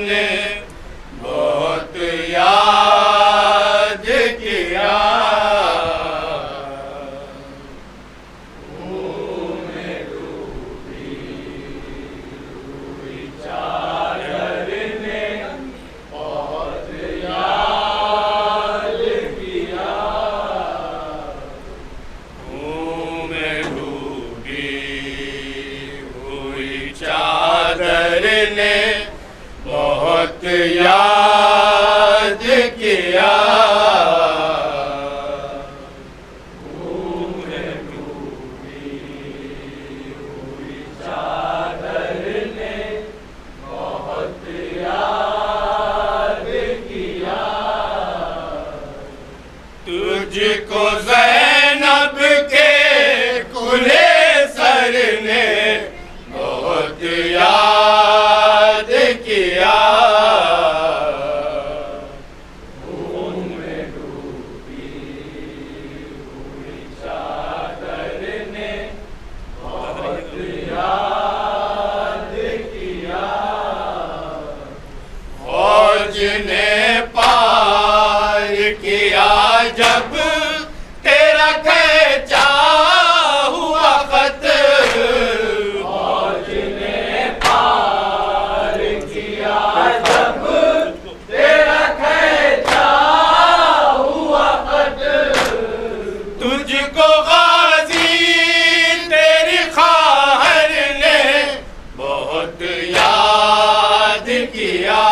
ने बहुत याद किया। बहुत याद किया। चादर ने बहुत याद किया। तुझको ज़ैनब के कुले सर ने बहुत याद किया। ने पार किया जब तेरा खींचा हुआ खत। फौज ने पार किया जब तेरा खींचा हुआ खत। तुझको गाजी तेरी खाहर ने बहुत याद किया।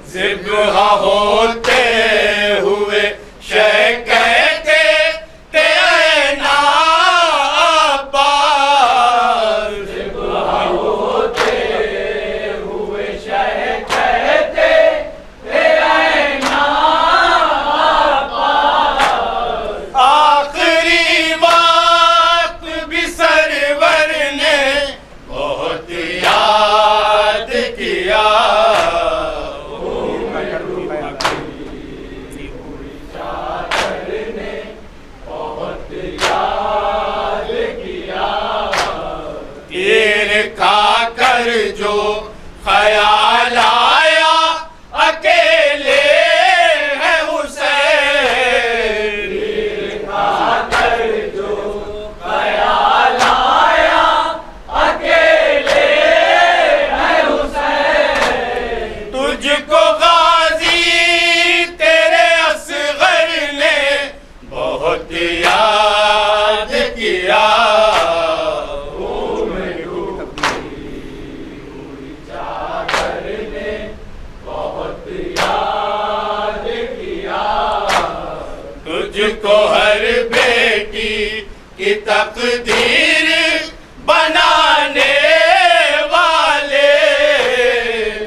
ज़िब्हा होते हुए शह कहते थे ना अब्बास। ज़िब्हा होते हुए शह कहते थे ना अब्बास। आखिरी वक्त भी सरवर ने बहुत याद किया। खाकर जो ख्याल आया अकेले है हुसैन। खाकर जो ख्याल आया अकेले है हुसैन। तुझको गाजी तेरे असगर ने बहुत याद किया। तुझको हर बेटी की तकदीर बनाने वाले।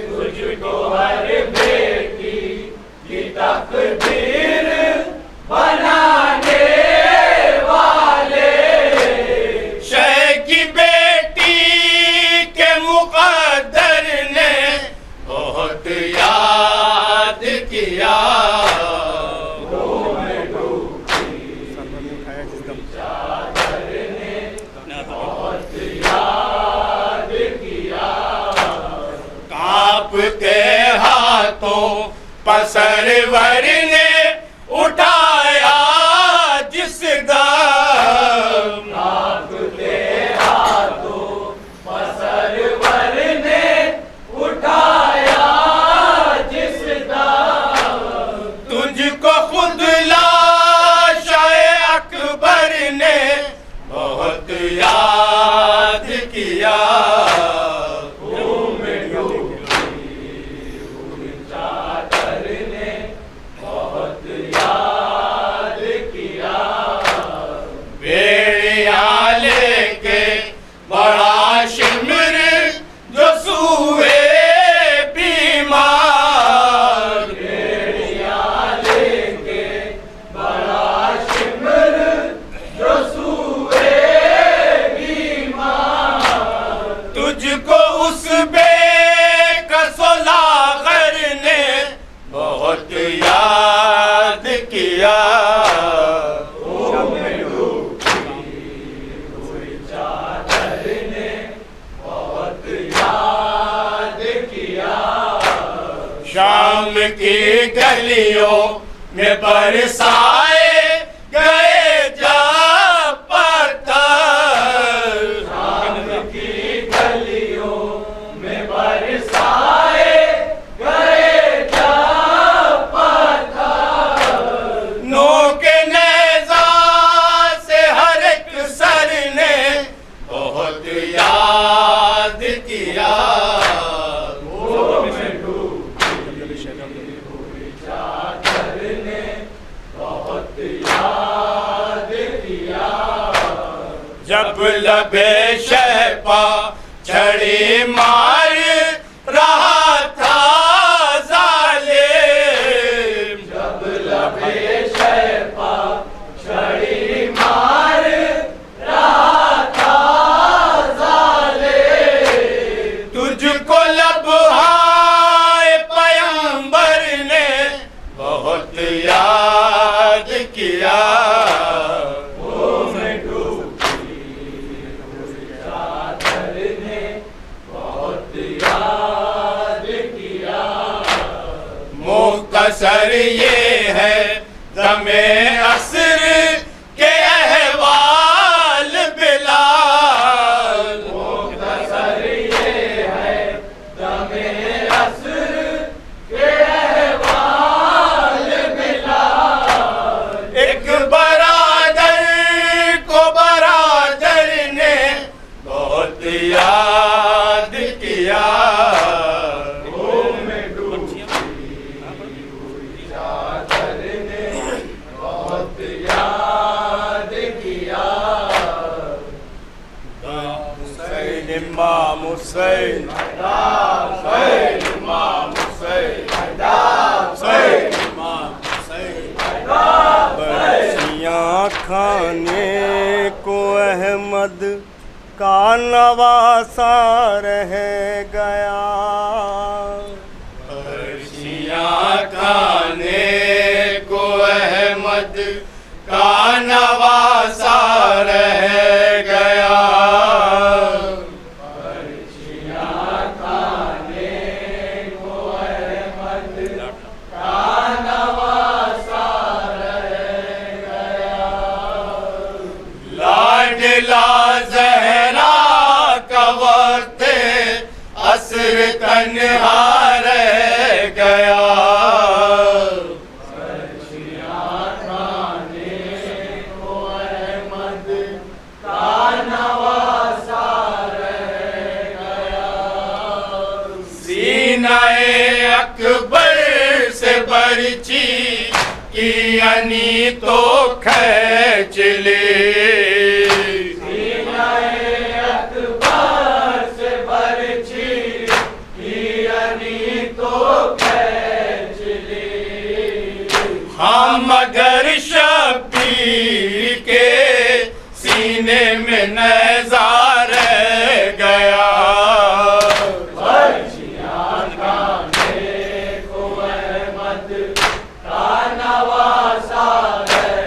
तुझको हर बेटी की तकदीर बनाने वाले। शह की बेटी के मुक़द्दर ने बहुत याद किया। कांपते हाथों सरवर ने उठाया जिस गम। कांपते हाथों सरवर ने उठाया जिस गम। तुझको खुद लाशाए अकबर ने बहुत याद किया। बड़ा शिमर जो सूए बीमार। लेके बड़ा शिमर जो सूए बीमार। तुझको उस बेकसो लागर ने बहुत याद किया। शाम की गलियों में बरसाए गए जब पत्थर। शाम की गलियों में बरसाए गए जब पत्थर। नोके नेज़ा से हर एक सर ने बहुत याद किया। जब लबे शहपा छड़ी मार रहा था जालिम। जब लबे शहपा छड़ी मार रहा था जालिम। तुझको लबहाए पैगंबर ने बहुत याद किया। मुख्तसर ये है दमे असर के अहवाल बिलाल। मुख्तसर ये है दमे असर के अहवाल बिलाल। एक बरादर को बरादर ने बहुत याद किया। इमाम हुसैन, इमाम हुसैन, इमाम हुसैन। बरसियाँ खाने को अहमद का नवासा रह गया। बरसियाँ खाने को अहमद का नवासा रह गया। ज़हरा का वक्त असर तन्हा रह गया। बरसियाँ खाने को अहमद का नवासा रह गया। सीनाए अकबर से बरछी की अनी तो खींच ले। मगर शबीर के सीने में नेज़ा रह गया। बरसियाँ खाने को अहमद का नवासा रह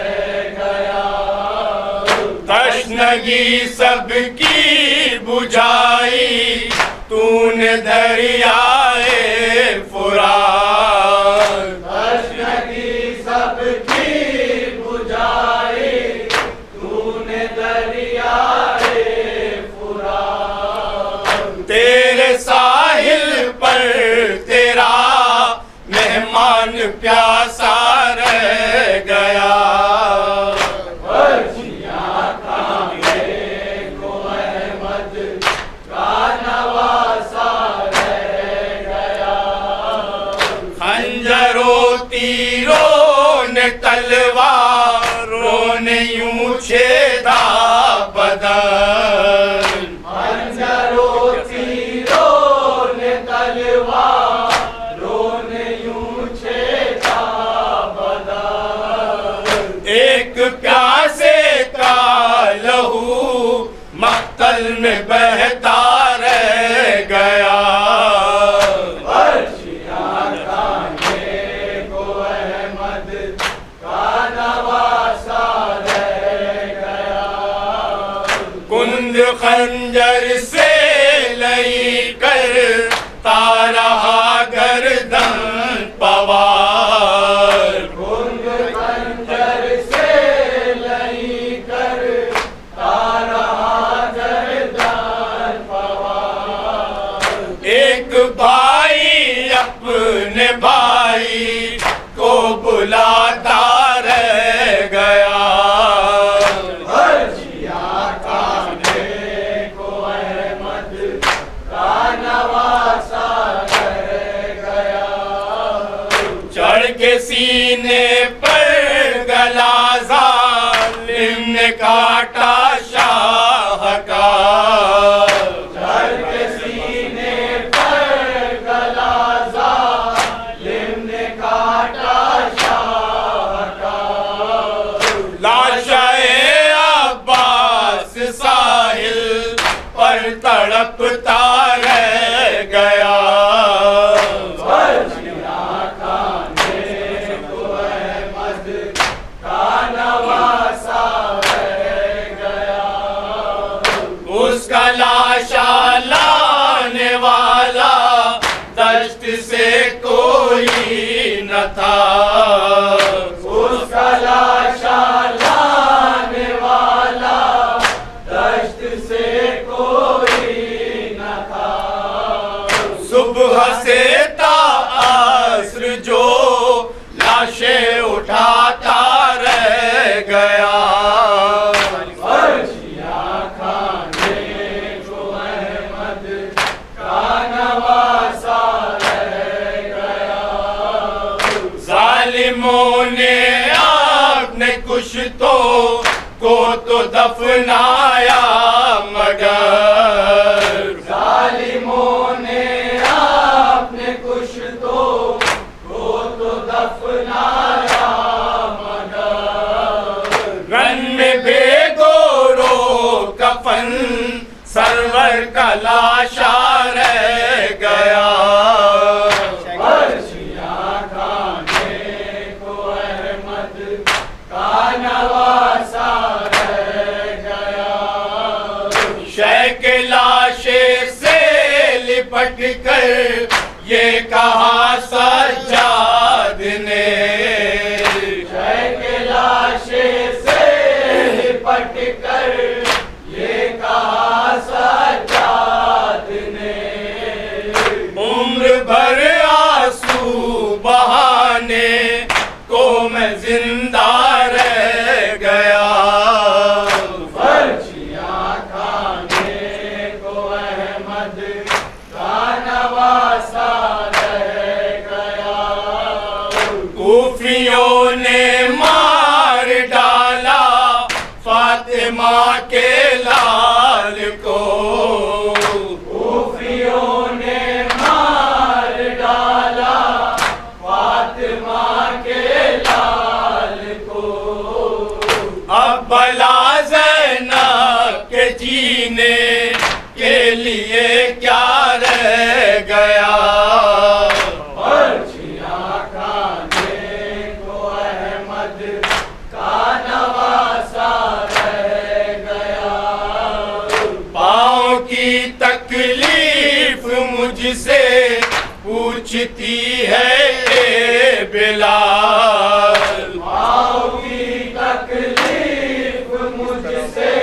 गया। तश्नगी सबकी बुझाई तूने दरियाए फुरात। सबकी बुझाई तूने दरियाए फुरात। तेरे साहिल पर तेरा मेहमान प्यासा रह गया। बरसियाँ खाने को अहमद का नवासा रह गया। खंजरों तीरों ने तलवारों ने यूं छेदा बदन। खंजरों तीरों ने तलवारों ने यूं छेदा बदन। एक प्यासे का लहू मक्तल में बहता रह गया। बरसियाँ खाने को अहमद का खंजर से लई कर तारहा गर्दन पवार। गुंग खंजर से लई कर तारहा गर्दन पवार। एक भाई अपने भाई को बुलाता रह गया। अर्जिया खाने को अहमद का नवासा रह गया। चढ़ के सीने पर गला जालिम ने काटा शाह का। चढ़ के सीने पर गला जालिम ने काटा शाह का। लाशाए अब्बास साहिल पर तड़पता रह गया। अर्जिया खाने को अहमद का नवासा रह गया। उसका लाशा लाने वाला दश्त से कोई न था। उसका लाशा लाने वाला दश्त से कोई न था। सुबह से ताअस्र जो लाशें उठाता रह गया। अर्जिया खाने को अहमद का नवासा रह गया। जालिमों ने आपने कुछ को तो दफनाया मगर। जालिमों ने आपने कुछ को तो दफनाया मगर। रन में बेगोरो कफन सरवर का लाशा रह गया। अर्जिया खाने को अहमद का नवासा रह गया। शय के लाशे से लिपट कर ये कहा सज्जाद ने। जय के लाशे से लिपट कर ये कहा सज्जाद ने। उम्र भर आंसू बहाने को मैं जिंदा रह गया। अर्जिया खाने को अहमद का नवासा रह गया। कूफियों ने मार डाला फातिमा के लाल को। कूफियों ने मार डाला फातिमा के लाल को। अब भला ज़ैनब के जीने के लिए क्या रह गया। अर्जिया खाने को अहमद का नवासा रह गया। पाँव की तकलीफ मुझसे पूछती है ये बिलाल। माओ की तकलीफ मुझसे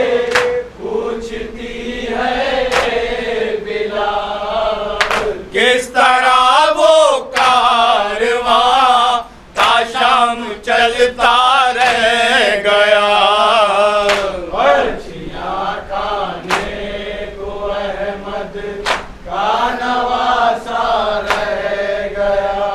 पूछती है ये बिलाल। किस तरह वो कारवां का शाम चलता रह गया। अर्जिया खाने को अहमद का नवासा रह गया।